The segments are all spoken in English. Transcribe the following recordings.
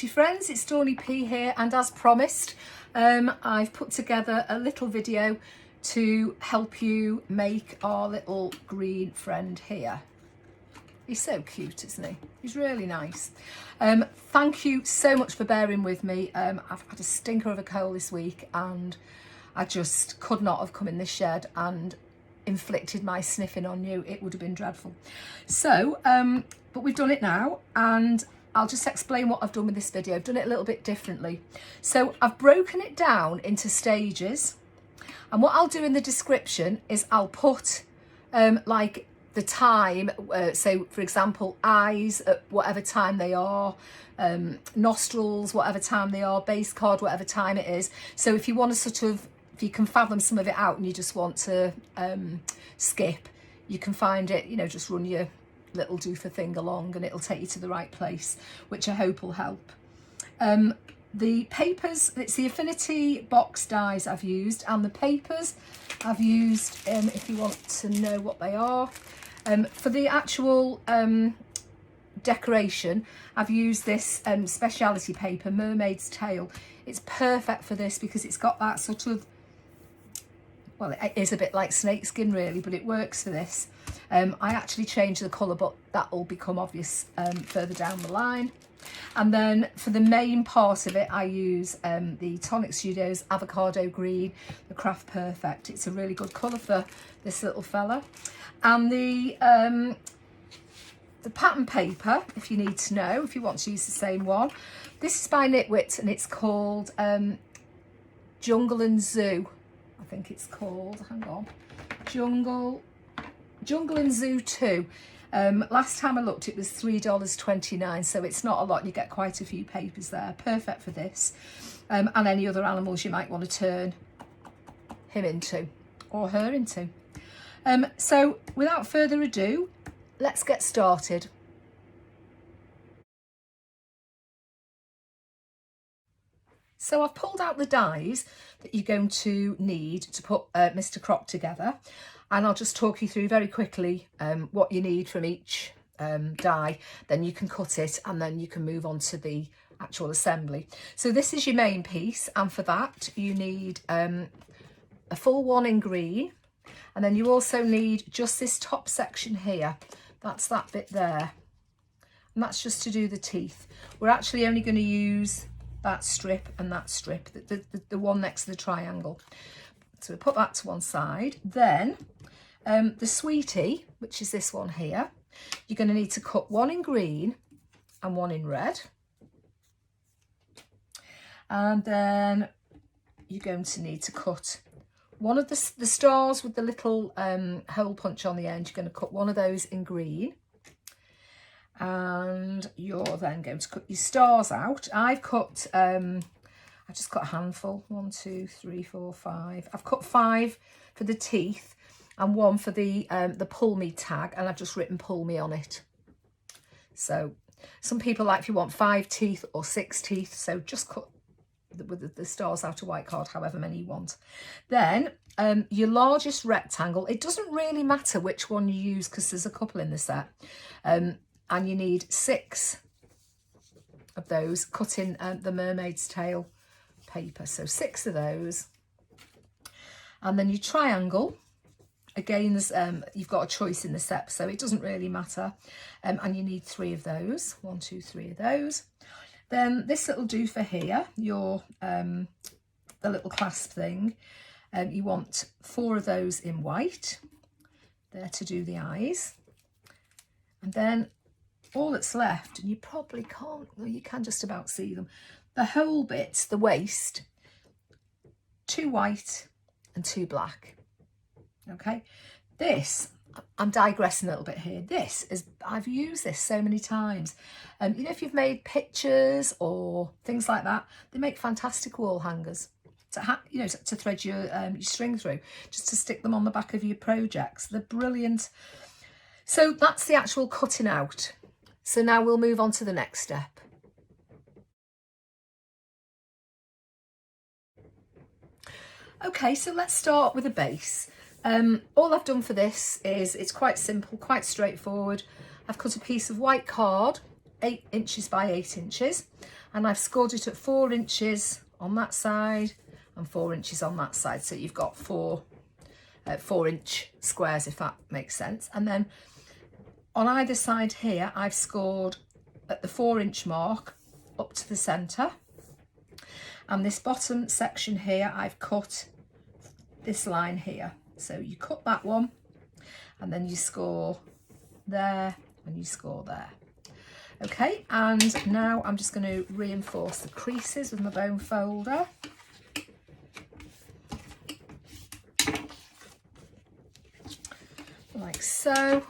crafty friends, it's Dawney P here, and as promised I've put together a little video to help you make our little green friend here. He's so cute, isn't he? He's really nice. Thank you so much for bearing with me. I've had a stinker of a cold this week and I just could not have come in this shed and inflicted my sniffing on you. It would have been dreadful. So but we've done it now, and I'll just explain what I've done with this video. I've done it a little bit differently. So I've broken it down into stages, and what I'll do in the description is I'll put like the time, so for example, eyes at whatever time they are, nostrils whatever time they are, base card whatever time it is. So if you want to sort of, if you can fathom some of it out and you just want to skip, you can find it, you know, just run your little doofer thing along and it'll take you to the right place, which I hope will help. The papers, it's the Affinity Box dies I've used, and the papers I've used, if you want to know what they are, for the actual decoration, I've used this speciality paper, Mermaid's Tail. It's perfect for this because it's got that sort of, well, it is a bit like snakeskin really, but it works for this. I actually changed the colour, but that will become obvious further down the line. And then for the main part of it, I use the Tonic Studios Avocado Green, the Craft Perfect. It's a really good colour for this little fella. And the pattern paper, if you need to know, if you want to use the same one. This is by Knitwit and it's called Jungle and Zoo, I think it's called. Hang on. Jungle and Zoo 2. Last time I looked it was $3.29, so it's not a lot. You get quite a few papers there. Perfect for this and any other animals you might want to turn him into or her into. So without further ado, let's get started. So I've pulled out the dies that you're going to need to put Mr. Croc together, and I'll just talk you through very quickly what you need from each die. Then you can cut it and then you can move on to the actual assembly. So this is your main piece, and for that you need a full one in green, and then you also need just this top section here. That's that bit there, and that's just to do the teeth. We're actually only going to use that strip and that strip, the one next to the triangle. So we put that to one side. Then the sweetie, which is this one here, you're going to need to cut one in green and one in red. And then you're going to need to cut one of the stars with the little hole punch on the end. You're going to cut one of those in green. And you're then going to cut your stars out. I've cut, I just cut a handful, 1, 2, 3, 4, 5. I've cut 5 for the teeth and 1 for the pull me tag, and I've just written pull me on it. So some people like if you want 5 teeth or 6 teeth, so just cut with the stars out of white card, however many you want. Then your largest rectangle, it doesn't really matter which one you use because there's a couple in the set. And you need 6 of those cut in the Mermaid's Tail paper. So 6 of those. And then your triangle, again, there's, you've got a choice in the set, so it doesn't really matter. And you need 3 of those, 1, 2, 3 of those. Then this little doofer here, your the little clasp thing, you want 4 of those in white, there to do the eyes. And then all that's left, and you probably can't, well, you can just about see them, the whole bit, the waist, 2 white and 2 black. Okay, this, I'm digressing a little bit here. This is, I've used this so many times. You know, if you've made pictures or things like that, they make fantastic wall hangers to you know, to thread your string through, just to stick them on the back of your projects. They're brilliant. So that's the actual cutting out. So now we'll move on to the next step. Okay, so let's start with a base. All I've done for this is, it's quite simple, quite straightforward. I've cut a piece of white card 8 inches by 8 inches, and I've scored it at 4 inches on that side and 4 inches on that side. So you've got 4-inch squares, if that makes sense. And then on either side here, I've scored at the 4-inch mark up to the centre. And this bottom section here, I've cut this line here. So you cut that one, and then you score there and you score there. Okay, and now I'm just going to reinforce the creases with my bone folder. Like so.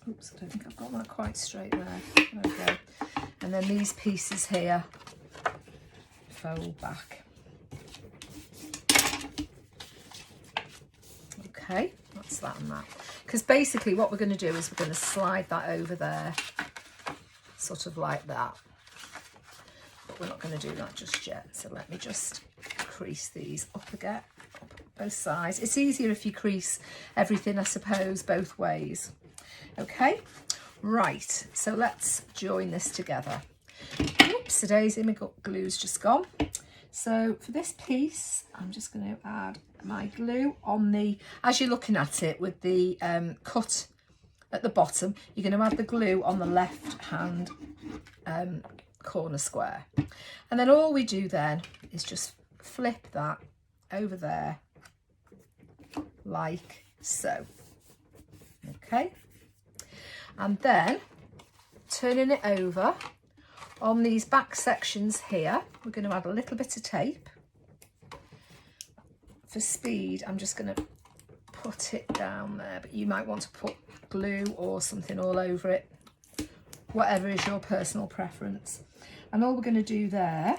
Oops, I don't think I've got that quite straight there. There we go. And then these pieces here fold back. Okay, that's that and that. Because basically what we're going to do is we're going to slide that over there, sort of like that. But we're not going to do that just yet. So let me just crease these up again, up both sides. It's easier if you crease everything, I suppose, both ways. Okay, right, so let's join this together. Oops, daisy, my glue's just gone. So for this piece, I'm just going to add my glue on the, as you're looking at it with the cut at the bottom, you're going to add the glue on the left hand corner square. And then all we do then is just flip that over there like so. Okay. And then turning it over on these back sections here, we're going to add a little bit of tape. For speed, I'm just going to put it down there, but you might want to put glue or something all over it, whatever is your personal preference. And all we're going to do there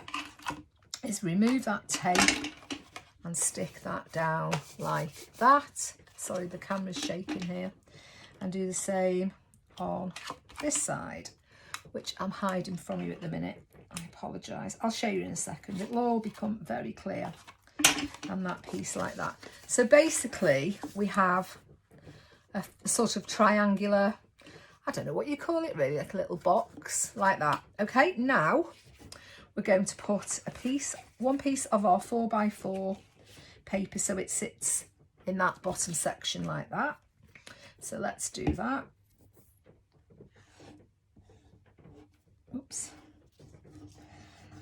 is remove that tape and stick that down like that. Sorry, the camera's shaking here. And do the same on this side, which I'm hiding from you at the minute. I apologise. I'll show you in a second. It'll all become very clear. And that piece like that. So basically we have a sort of triangular, I don't know what you call it really, like a little box like that. Okay, now we're going to put one piece of our 4x4 paper so it sits in that bottom section like that. So let's do that. Oops.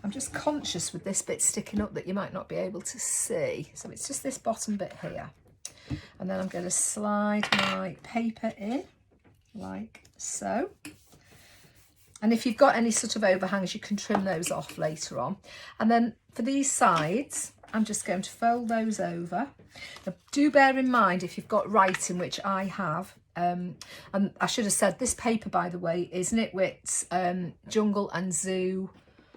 I'm just conscious with this bit sticking up that you might not be able to see. So it's just this bottom bit here. And then I'm going to slide my paper in like so. And if you've got any sort of overhangs, you can trim those off later on. And then for these sides, I'm just going to fold those over. Now, do bear in mind if you've got writing, which I have, and I should have said this paper, by the way, is Knitwit's Jungle and Zoo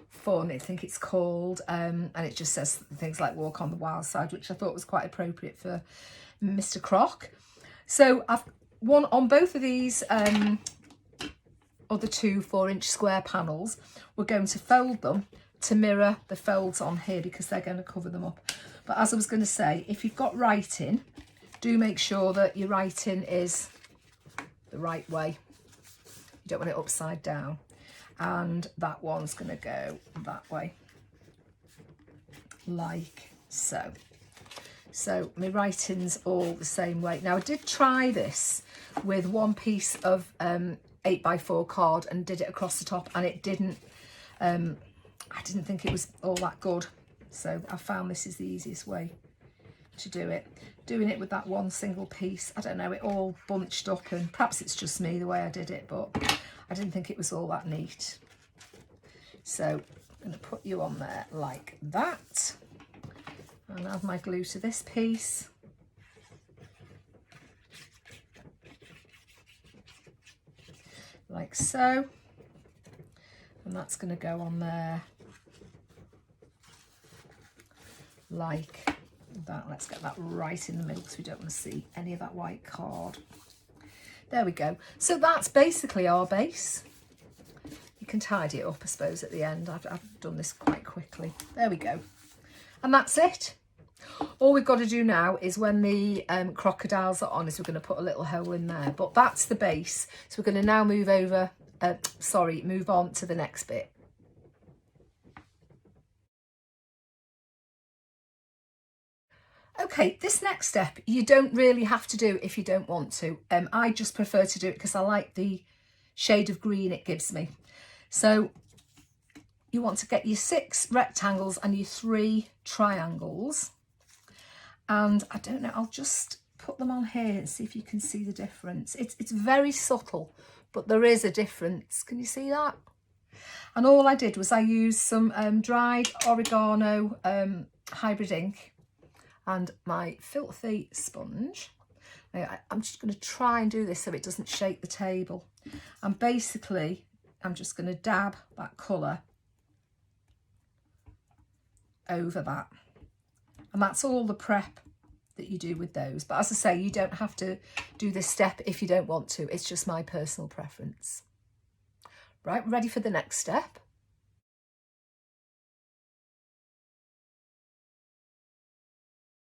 Fun, I think it's called, and it just says things like walk on the wild side, which I thought was quite appropriate for Mr. Croc. So I've one on both of these other two 4-inch square panels. We're going to fold them to mirror the folds on here because they're going to cover them up. But as I was going to say, if you've got writing, do make sure that your writing is the right way. You don't want it upside down. And that one's going to go that way, like so. So my writing's all the same way. Now I did try this with one piece of 8x4 card and did it across the top, and it didn't, I didn't think it was all that good. So I found this is the easiest way to do it. Doing it with that one single piece, I don't know, it all bunched up, and perhaps it's just me the way I did it, but I didn't think it was all that neat. So I'm going to put you on there like that and add my glue to this piece. Like so. And that's going to go on there like that. Let's get that right in the middle because we don't want to see any of that white card. There we go. So that's basically our base. You can tidy it up, I suppose, at the end. I've done this quite quickly. There we go. And that's it. All we've got to do now is when the crocodiles are on is we're going to put a little hole in there, but that's the base. So we're going to now move on to the next bit. Okay, this next step you don't really have to do if you don't want to. I just prefer to do it because I like the shade of green it gives me. So you want to get your 6 rectangles and your 3 triangles. And I don't know, I'll just put them on here and see if you can see the difference. It's very subtle, but there is a difference. Can you see that? And all I did was I used some dried oregano hybrid ink and my filthy sponge. Now, I'm just going to try and do this so it doesn't shake the table. And basically, I'm just going to dab that colour over that. And that's all the prep that you do with those. But as I say, you don't have to do this step if you don't want to. It's just my personal preference. Right, ready for the next step.